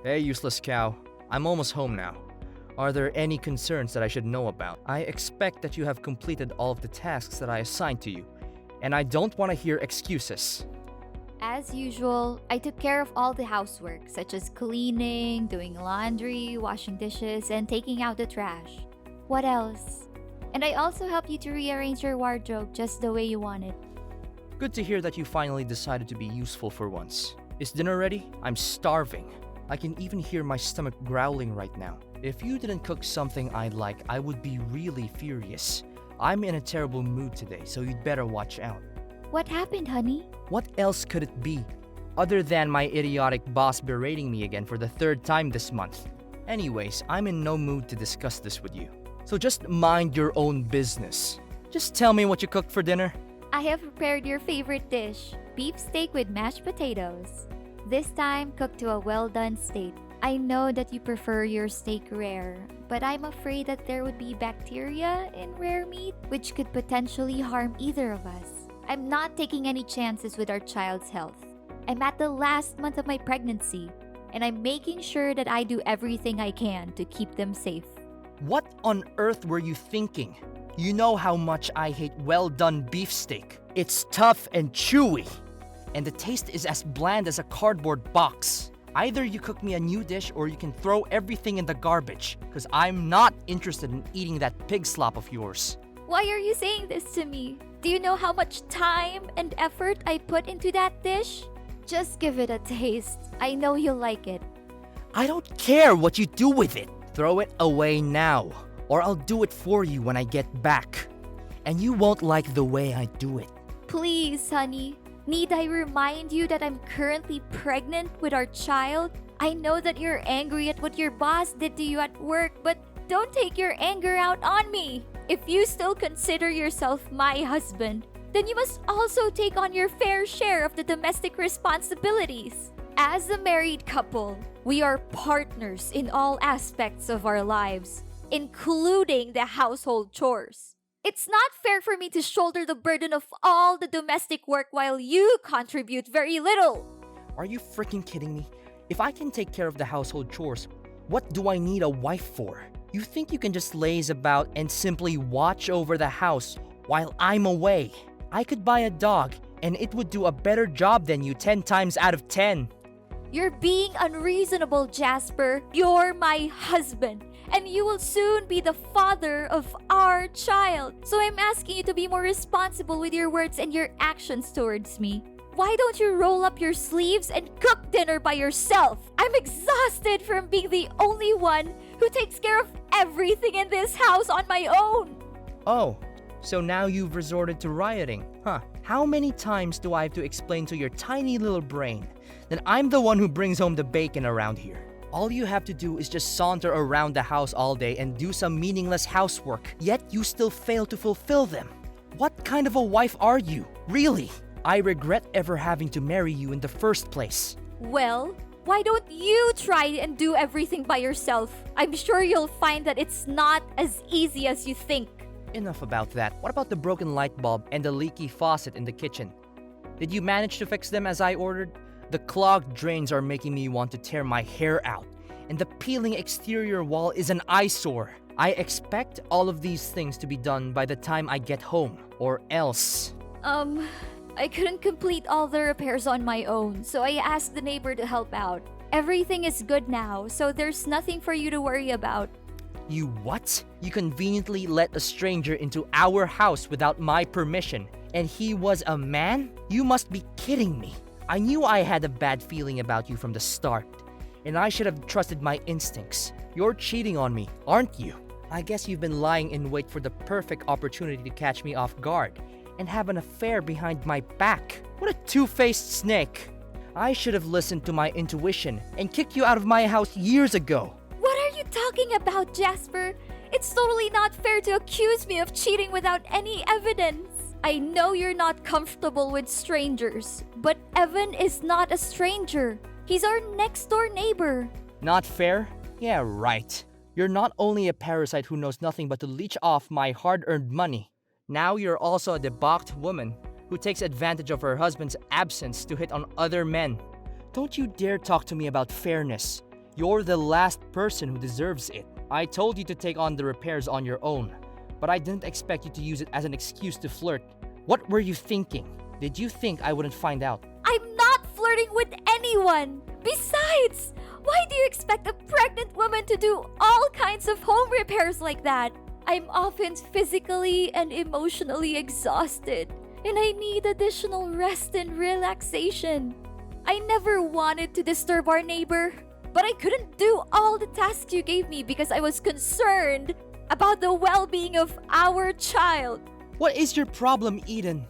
Hey, useless cow. I'm almost home now. Are there any concerns that I should know about? I expect that you have completed all of the tasks that I assigned to you, and I don't want to hear excuses. As usual, I took care of all the housework, such as cleaning, doing laundry, washing dishes, and taking out the trash. What else? And I also helped you to rearrange your wardrobe just the way you want it. Good to hear that you finally decided to be useful for once. Is dinner ready? I'm starving. I can even hear my stomach growling right now. If you didn't cook something I'd like, I would be really furious. I'm in a terrible mood today, so you'd better watch out. What happened, honey? What else could it be? Other than my idiotic boss berating me again for the third time this month. Anyways, I'm in no mood to discuss this with you. So just mind your own business. Just tell me what you cooked for dinner. I have prepared your favorite dish, beef steak with mashed potatoes. This time, cooked to a well-done state. I know that you prefer your steak rare, but I'm afraid that there would be bacteria in rare meat, which could potentially harm either of us. I'm not taking any chances with our child's health. I'm at the last month of my pregnancy, and I'm making sure that I do everything I can to keep them safe. What on earth were you thinking? You know how much I hate well-done beefsteak. It's tough and chewy, and the taste is as bland as a cardboard box. Either you cook me a new dish or you can throw everything in the garbage, because I'm not interested in eating that pig slop of yours. Why are you saying this to me? Do you know how much time and effort I put into that dish? Just give it a taste. I know you'll like it. I don't care what you do with it. Throw it away now, or I'll do it for you when I get back. And you won't like the way I do it. Please, honey. Need I remind you that I'm currently pregnant with our child? I know that you're angry at what your boss did to you at work, but don't take your anger out on me. If you still consider yourself my husband, then you must also take on your fair share of the domestic responsibilities. As a married couple, we are partners in all aspects of our lives, including the household chores. It's not fair for me to shoulder the burden of all the domestic work while you contribute very little. Are you freaking kidding me? If I can take care of the household chores, what do I need a wife for? You think you can just laze about and simply watch over the house while I'm away? I could buy a dog and it would do a better job than you 10 times out of 10. You're being unreasonable, Jasper. You're my husband, and you will soon be the father of our child. So I'm asking you to be more responsible with your words and your actions towards me. Why don't you roll up your sleeves and cook dinner by yourself? I'm exhausted from being the only one who takes care of everything in this house on my own. Oh, so now you've resorted to rioting, huh? How many times do I have to explain to your tiny little brain that I'm the one who brings home the bacon around here? All you have to do is just saunter around the house all day and do some meaningless housework, yet you still fail to fulfill them. What kind of a wife are you? Really? I regret ever having to marry you in the first place. Well, why don't you try and do everything by yourself? I'm sure you'll find that it's not as easy as you think. Enough about that. What about the broken light bulb and the leaky faucet in the kitchen? Did you manage to fix them as I ordered? The clogged drains are making me want to tear my hair out, and the peeling exterior wall is an eyesore. I expect all of these things to be done by the time I get home, or else. I couldn't complete all the repairs on my own, so I asked the neighbor to help out. Everything is good now, so there's nothing for you to worry about. You what? You conveniently let a stranger into our house without my permission, and he was a man? You must be kidding me. I knew I had a bad feeling about you from the start, and I should have trusted my instincts. You're cheating on me, aren't you? I guess you've been lying in wait for the perfect opportunity to catch me off guard and have an affair behind my back. What a two-faced snake. I should have listened to my intuition and kicked you out of my house years ago. What are you talking about, Jasper? It's totally not fair to accuse me of cheating without any evidence. I know you're not comfortable with strangers, but Evan is not a stranger. He's our next-door neighbor. Not fair? Yeah, right. You're not only a parasite who knows nothing but to leech off my hard-earned money. Now you're also a debauched woman who takes advantage of her husband's absence to hit on other men. Don't you dare talk to me about fairness. You're the last person who deserves it. I told you to take on the repairs on your own, but I didn't expect you to use it as an excuse to flirt. What were you thinking? Did you think I wouldn't find out? I'm not flirting with anyone! Besides, why do you expect a pregnant woman to do all kinds of home repairs like that? I'm often physically and emotionally exhausted, and I need additional rest and relaxation. I never wanted to disturb our neighbor, but I couldn't do all the tasks you gave me because I was concerned about the well-being of our child. What is your problem, Eden?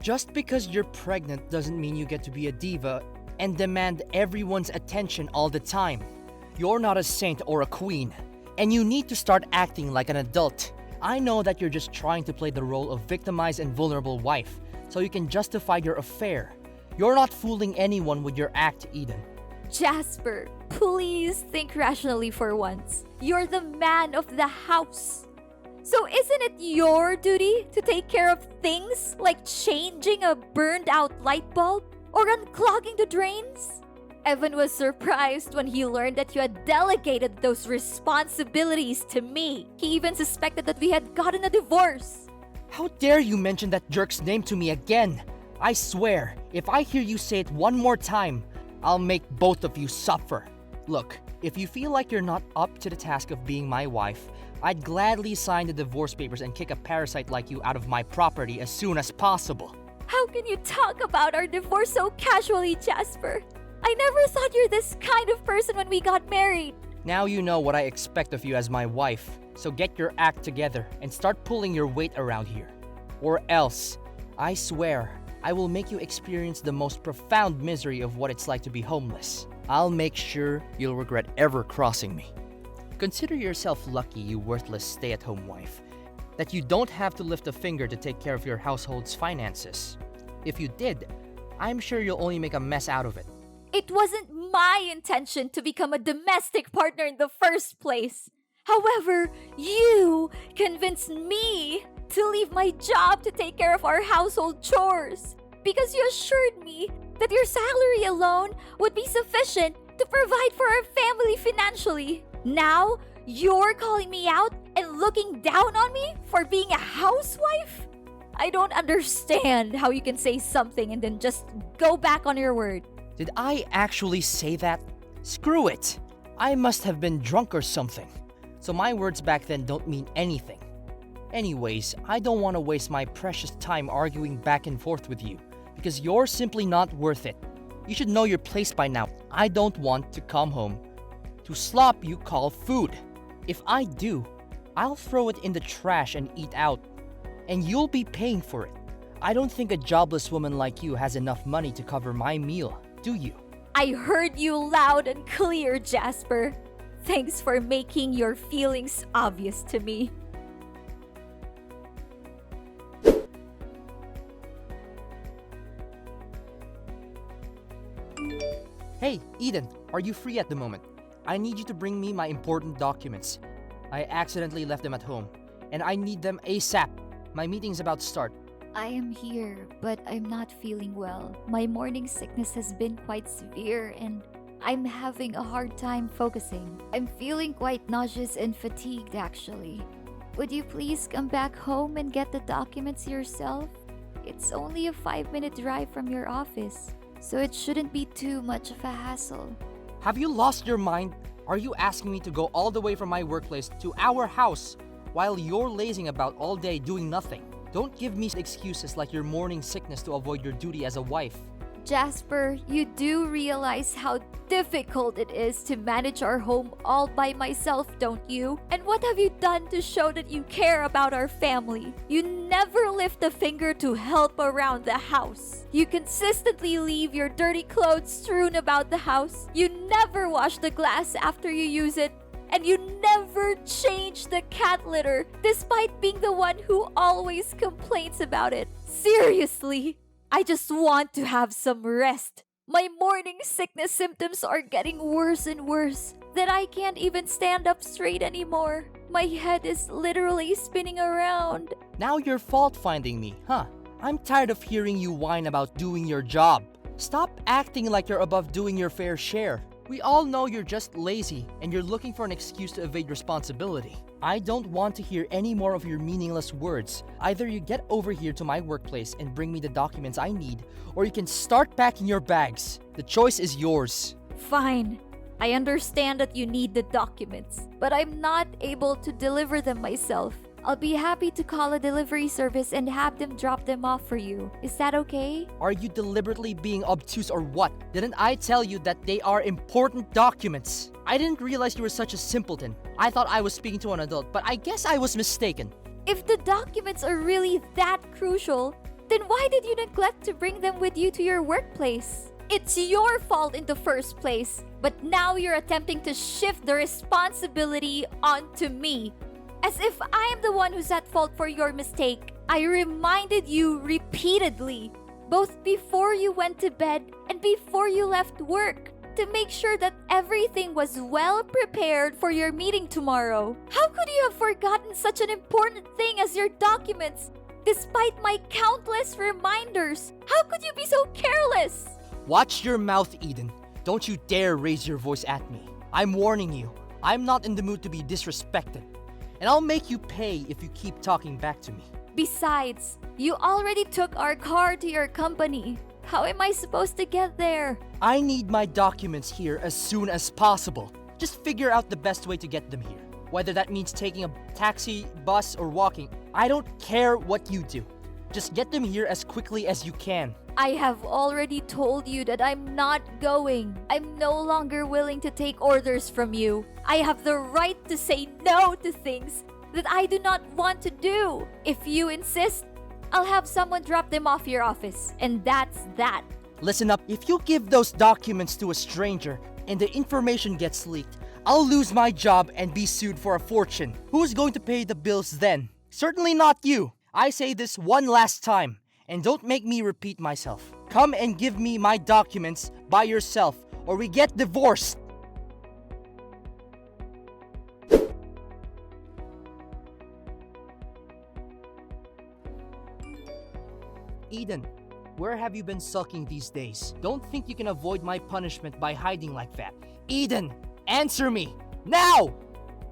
Just because you're pregnant doesn't mean you get to be a diva and demand everyone's attention all the time. You're not a saint or a queen, and you need to start acting like an adult. I know that you're just trying to play the role of victimized and vulnerable wife, so you can justify your affair. You're not fooling anyone with your act, Eden. Jasper, please think rationally for once. You're the man of the house. So isn't it your duty to take care of things like changing a burned out light bulb or unclogging the drains? Evan was surprised when he learned that you had delegated those responsibilities to me. He even suspected that we had gotten a divorce. How dare you mention that jerk's name to me again? I swear, if I hear you say it one more time, I'll make both of you suffer. Look, if you feel like you're not up to the task of being my wife, I'd gladly sign the divorce papers and kick a parasite like you out of my property as soon as possible. How can you talk about our divorce so casually, Jasper? I never thought you're this kind of person when we got married. Now you know what I expect of you as my wife, so get your act together and start pulling your weight around here. Or else, I swear, I will make you experience the most profound misery of what it's like to be homeless. I'll make sure you'll regret ever crossing me. Consider yourself lucky, you worthless stay-at-home wife, that you don't have to lift a finger to take care of your household's finances. If you did, I'm sure you'll only make a mess out of it. It wasn't my intention to become a domestic partner in the first place. However, you convinced me to leave my job to take care of our household chores because you assured me that your salary alone would be sufficient to provide for our family financially. Now, you're calling me out and looking down on me for being a housewife? I don't understand how you can say something and then just go back on your word. Did I actually say that? Screw it! I must have been drunk or something. So my words back then don't mean anything. Anyways, I don't want to waste my precious time arguing back and forth with you, because you're simply not worth it. You should know your place by now. I don't want to come home to slop you call food. If I do, I'll throw it in the trash and eat out, and you'll be paying for it. I don't think a jobless woman like you has enough money to cover my meal, do you? I heard you loud and clear, Jasper. Thanks for making your feelings obvious to me. Hey, Eden, are you free at the moment? I need you to bring me my important documents. I accidentally left them at home, and I need them ASAP. My meeting's about to start. I am here, but I'm not feeling well. My morning sickness has been quite severe and I'm having a hard time focusing. I'm feeling quite nauseous and fatigued actually. Would you please come back home and get the documents yourself? It's only a 5-minute drive from your office, so it shouldn't be too much of a hassle. Have you lost your mind? Are you asking me to go all the way from my workplace to our house while you're lazing about all day doing nothing? Don't give me excuses like your morning sickness to avoid your duty as a wife. Jasper, you do realize how difficult it is to manage our home all by myself, don't you? And what have you done to show that you care about our family? You never lift a finger to help around the house. You consistently leave your dirty clothes strewn about the house. You never wash the glass after you use it. And you never change the cat litter, despite being the one who always complains about it. Seriously, I just want to have some rest. My morning sickness symptoms are getting worse and worse, that I can't even stand up straight anymore. My head is literally spinning around. Now you're fault-finding me, huh? I'm tired of hearing you whine about doing your job. Stop acting like you're above doing your fair share. We all know you're just lazy and you're looking for an excuse to evade responsibility. I don't want to hear any more of your meaningless words. Either you get over here to my workplace and bring me the documents I need, or you can start packing your bags. The choice is yours. Fine. I understand that you need the documents, but I'm not able to deliver them myself. I'll be happy to call a delivery service and have them drop them off for you. Is that okay? Are you deliberately being obtuse or what? Didn't I tell you that they are important documents? I didn't realize you were such a simpleton. I thought I was speaking to an adult, but I guess I was mistaken. If the documents are really that crucial, then why did you neglect to bring them with you to your workplace? It's your fault in the first place, but now you're attempting to shift the responsibility onto me. As if I am the one who's at fault for your mistake. I reminded you repeatedly, both before you went to bed and before you left work, to make sure that everything was well prepared for your meeting tomorrow. How could you have forgotten such an important thing as your documents, despite my countless reminders? How could you be so careless? Watch your mouth, Eden. Don't you dare raise your voice at me. I'm warning you, I'm not in the mood to be disrespected. And I'll make you pay if you keep talking back to me. Besides, you already took our car to your company. How am I supposed to get there? I need my documents here as soon as possible. Just figure out the best way to get them here. Whether that means taking a taxi, bus, or walking, I don't care what you do. Just get them here as quickly as you can. I have already told you that I'm not going. I'm no longer willing to take orders from you. I have the right to say no to things that I do not want to do. If you insist, I'll have someone drop them off your office. And that's that. Listen up, if you give those documents to a stranger and the information gets leaked, I'll lose my job and be sued for a fortune. Who's going to pay the bills then? Certainly not you. I say this one last time. And don't make me repeat myself. Come and give me my documents by yourself, or we get divorced. Eden, where have you been sulking these days? Don't think you can avoid my punishment by hiding like that. Eden, answer me, now!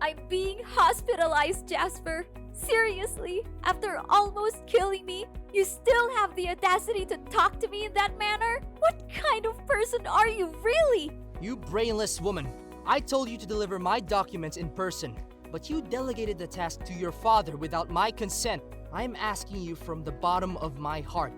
I'm being hospitalized, Jasper. Seriously, after almost killing me, you still have the audacity to talk to me in that manner? What kind of person are you really? You brainless woman. I told you to deliver my documents in person, but you delegated the task to your father without my consent. I'm asking you from the bottom of my heart.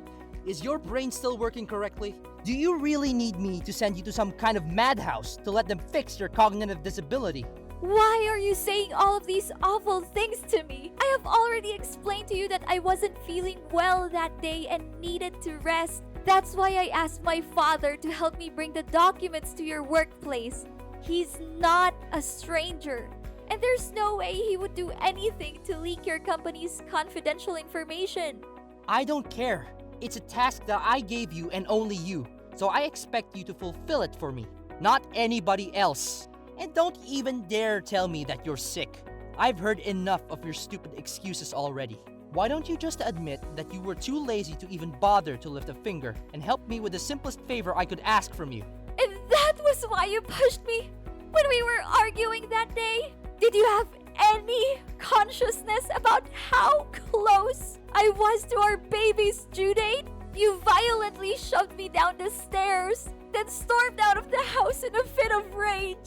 Is your brain still working correctly? Do you really need me to send you to some kind of madhouse to let them fix your cognitive disability? Why are you saying all of these awful things to me? I have already explained to you that I wasn't feeling well that day and needed to rest. That's why I asked my father to help me bring the documents to your workplace. He's not a stranger, and there's no way he would do anything to leak your company's confidential information. I don't care. It's a task that I gave you and only you, so I expect you to fulfill it for me, not anybody else. And don't even dare tell me that you're sick. I've heard enough of your stupid excuses already. Why don't you just admit that you were too lazy to even bother to lift a finger and help me with the simplest favor I could ask from you? And that was why you pushed me when we were arguing that day? Did you have any consciousness about how close I was to our baby's due date? You violently shoved me down the stairs, then stormed out of the house in a fit of rage,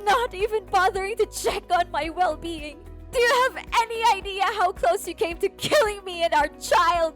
not even bothering to check on my well-being. Do you have any idea how close you came to killing me and our child?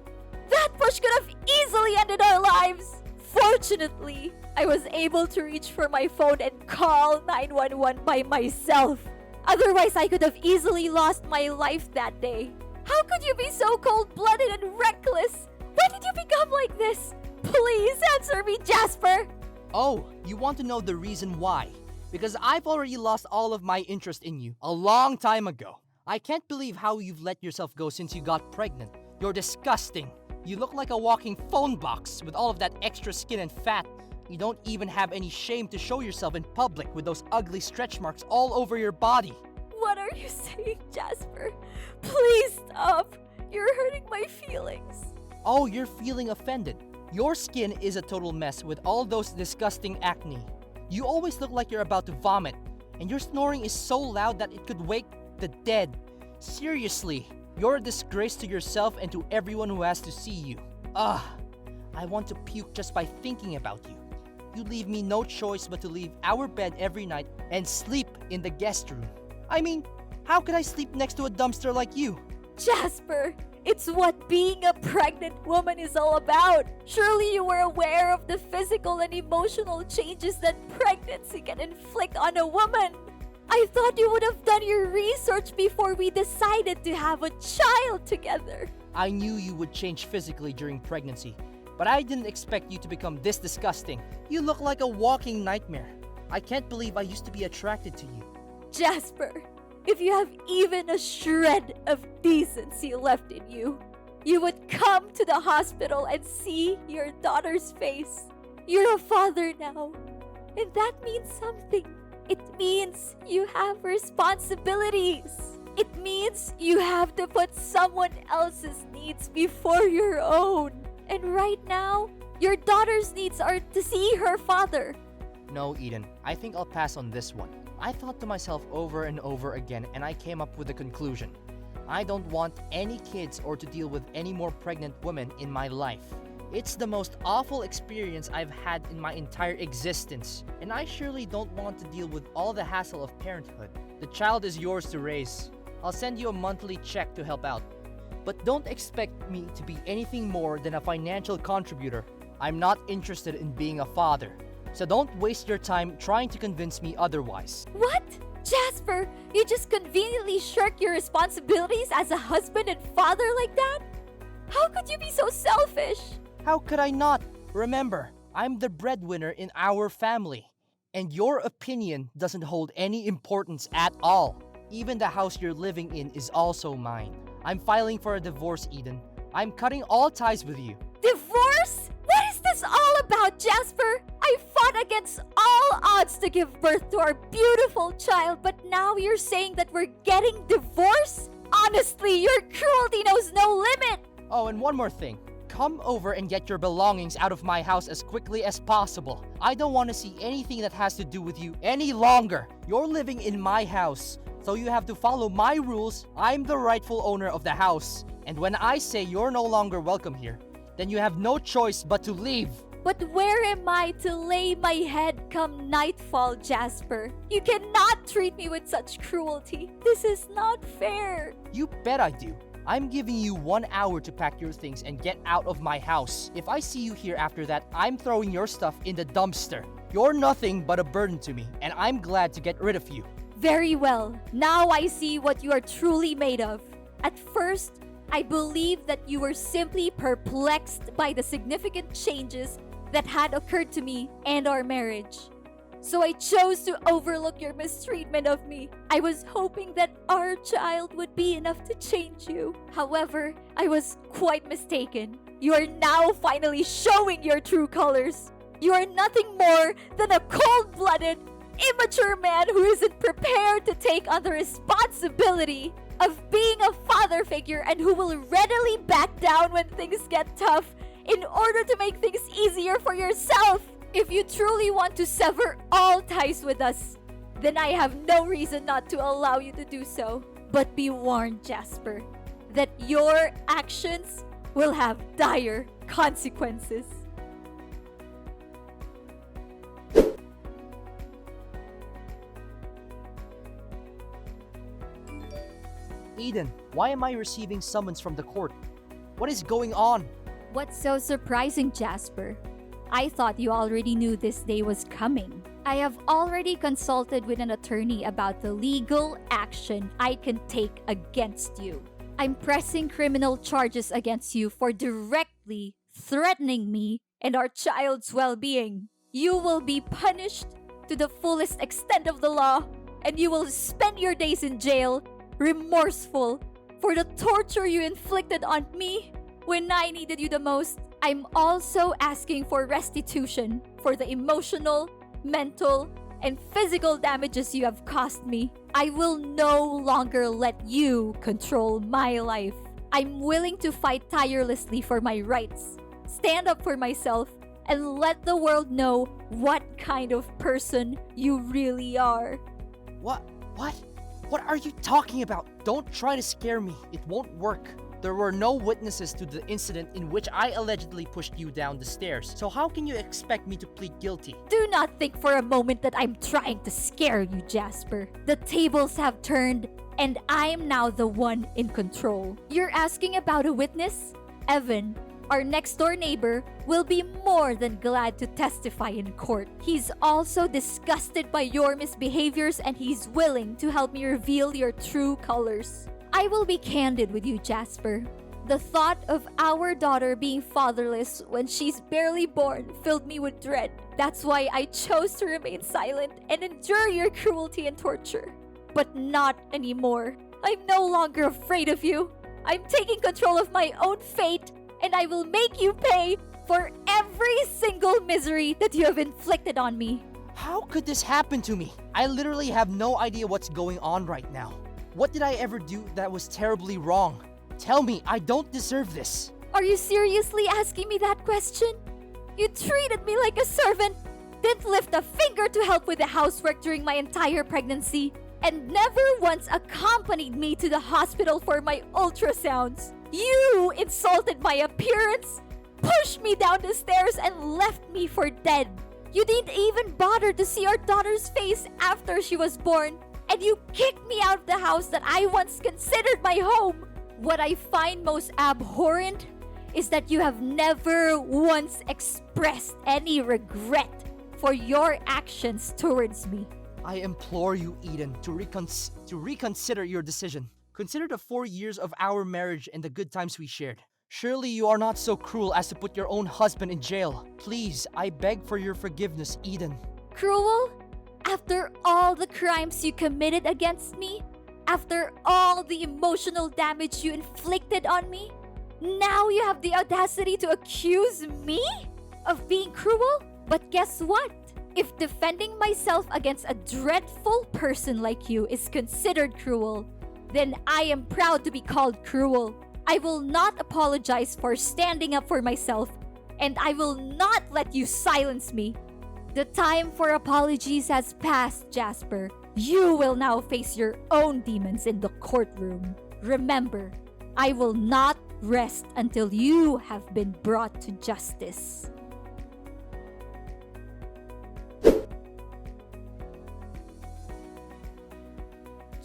That push could have easily ended our lives. Fortunately, I was able to reach for my phone and call 911 by myself. Otherwise, I could have easily lost my life that day. How could you be so cold-blooded and reckless? When did you become like this? Please answer me, Jasper! Oh, you want to know the reason why? Because I've already lost all of my interest in you a long time ago. I can't believe how you've let yourself go since you got pregnant. You're disgusting. You look like a walking phone box with all of that extra skin and fat. You don't even have any shame to show yourself in public with those ugly stretch marks all over your body. What are you saying, Jasper? Please stop. You're hurting my feelings. Oh, you're feeling offended. Your skin is a total mess with all those disgusting acne. You always look like you're about to vomit, and your snoring is so loud that it could wake the dead. Seriously, you're a disgrace to yourself and to everyone who has to see you. I want to puke just by thinking about you. You leave me no choice but to leave our bed every night and sleep in the guest room. I mean, how could I sleep next to a dumpster like you? Jasper, it's what being a pregnant woman is all about. Surely you were aware of the physical and emotional changes that pregnancy can inflict on a woman. I thought you would have done your research before we decided to have a child together. I knew you would change physically during pregnancy, but I didn't expect you to become this disgusting. You look like a walking nightmare. I can't believe I used to be attracted to you. Jasper, if you have even a shred of decency left in you, you would come to the hospital and see your daughter's face. You're a father now, and that means something. It means you have responsibilities. It means you have to put someone else's needs before your own. And right now, your daughter's needs are to see her father. No, Eden, I think I'll pass on this one. I thought to myself over and over again, and I came up with a conclusion. I don't want any kids or to deal with any more pregnant women in my life. It's the most awful experience I've had in my entire existence, and I surely don't want to deal with all the hassle of parenthood. The child is yours to raise. I'll send you a monthly check to help out. But don't expect me to be anything more than a financial contributor. I'm not interested in being a father. So don't waste your time trying to convince me otherwise. What? Jasper, you just conveniently shirk your responsibilities as a husband and father like that? How could you be so selfish? How could I not? Remember, I'm the breadwinner in our family. And your opinion doesn't hold any importance at all. Even the house you're living in is also mine. I'm filing for a divorce, Eden. I'm cutting all ties with you. Divorce? What is this all about, Jasper? I fought against all odds to give birth to our beautiful child, but now you're saying that we're getting divorced? Honestly, your cruelty knows no limit! Oh, and one more thing. Come over and get your belongings out of my house as quickly as possible. I don't want to see anything that has to do with you any longer. You're living in my house, so you have to follow my rules. I'm the rightful owner of the house. And when I say you're no longer welcome here, then you have no choice but to leave. But where am I to lay my head come nightfall, Jasper? You cannot treat me with such cruelty. This is not fair. You bet I do. I'm giving you 1 hour to pack your things and get out of my house. If I see you here after that, I'm throwing your stuff in the dumpster. You're nothing but a burden to me, and I'm glad to get rid of you. Very well. Now I see what you are truly made of. At first, I believed that you were simply perplexed by the significant changes that had occurred to me and our marriage. So I chose to overlook your mistreatment of me. I was hoping that our child would be enough to change you. However, I was quite mistaken. You are now finally showing your true colors. You are nothing more than a cold-blooded, immature man who isn't prepared to take on the responsibility of being a father figure and who will readily back down when things get tough in order to make things easier for yourself. If you truly want to sever all ties with us, then I have no reason not to allow you to do so. But be warned, Jasper, that your actions will have dire consequences. Eden, why am I receiving summons from the court? What is going on? What's so surprising, Jasper? I thought you already knew this day was coming. I have already consulted with an attorney about the legal action I can take against you. I'm pressing criminal charges against you for directly threatening me and our child's well-being. You will be punished to the fullest extent of the law, and you will spend your days in jail, remorseful for the torture you inflicted on me when I needed you the most. I'm also asking for restitution for the emotional, mental, and physical damages you have caused me. I will no longer let you control my life. I'm willing to fight tirelessly for my rights, stand up for myself, and let the world know what kind of person you really are. What? What are you talking about? Don't try to scare me. It won't work. There were no witnesses to the incident in which I allegedly pushed you down the stairs. So how can you expect me to plead guilty? Do not think for a moment that I'm trying to scare you, Jasper. The tables have turned, and I'm now the one in control. You're asking about a witness? Evan, our next-door neighbor, will be more than glad to testify in court. He's also disgusted by your misbehaviors, and he's willing to help me reveal your true colors. I will be candid with you, Jasper. The thought of our daughter being fatherless when she's barely born filled me with dread. That's why I chose to remain silent and endure your cruelty and torture. But not anymore. I'm no longer afraid of you. I'm taking control of my own fate, and I will make you pay for every single misery that you have inflicted on me. How could this happen to me? I literally have no idea what's going on right now. What did I ever do that was terribly wrong? Tell me, I don't deserve this. Are you seriously asking me that question? You treated me like a servant, didn't lift a finger to help with the housework during my entire pregnancy, and never once accompanied me to the hospital for my ultrasounds. You insulted my appearance, pushed me down the stairs, and left me for dead. You didn't even bother to see our daughter's face after she was born. And you kicked me out of the house that I once considered my home. What I find most abhorrent is that you have never once expressed any regret for your actions towards me. I implore you, Eden, to reconsider your decision. Consider the 4 years of our marriage and the good times we shared. Surely you are not so cruel as to put your own husband in jail. Please, I beg for your forgiveness, Eden. Cruel? After all the crimes you committed against me? After all the emotional damage you inflicted on me? Now you have the audacity to accuse me of being cruel? But guess what? If defending myself against a dreadful person like you is considered cruel, then I am proud to be called cruel. I will not apologize for standing up for myself, and I will not let you silence me. The time for apologies has passed, Jasper. You will now face your own demons in the courtroom. Remember, I will not rest until you have been brought to justice.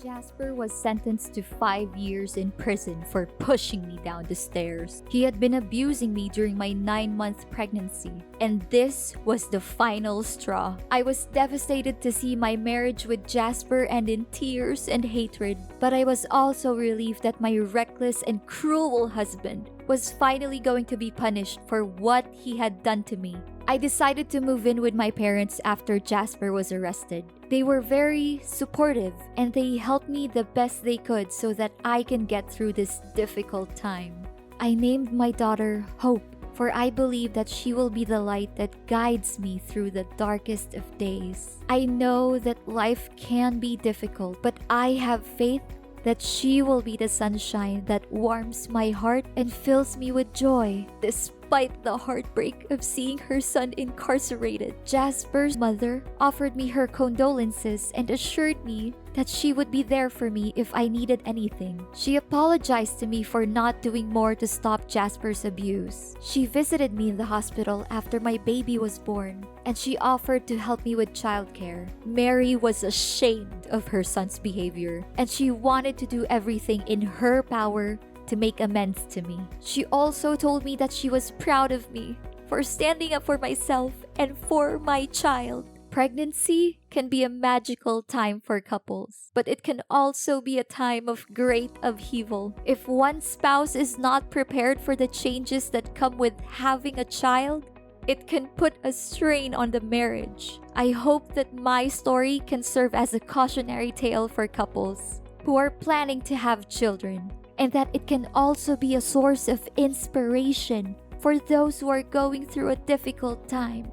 Jasper was sentenced to 5 years in prison for pushing me down the stairs. He had been abusing me during my 9-month pregnancy, and this was the final straw. I was devastated to see my marriage with Jasper end in tears and hatred, but I was also relieved that my reckless and cruel husband was finally going to be punished for what he had done to me. I decided to move in with my parents after Jasper was arrested. They were very supportive, and they helped me the best they could so that I can get through this difficult time. I named my daughter Hope, for I believe that she will be the light that guides me through the darkest of days. I know that life can be difficult, but I have faith that she will be the sunshine that warms my heart and fills me with joy. Despite the heartbreak of seeing her son incarcerated, Jasper's mother offered me her condolences and assured me that she would be there for me if I needed anything. She apologized to me for not doing more to stop Jasper's abuse. She visited me in the hospital after my baby was born, and she offered to help me with childcare. Mary was ashamed of her son's behavior, and she wanted to do everything in her power to make amends to me. She also told me that she was proud of me for standing up for myself and for my child. Pregnancy can be a magical time for couples, but it can also be a time of great upheaval. If one spouse is not prepared for the changes that come with having a child, it can put a strain on the marriage. I hope that my story can serve as a cautionary tale for couples who are planning to have children, and that it can also be a source of inspiration for those who are going through a difficult time.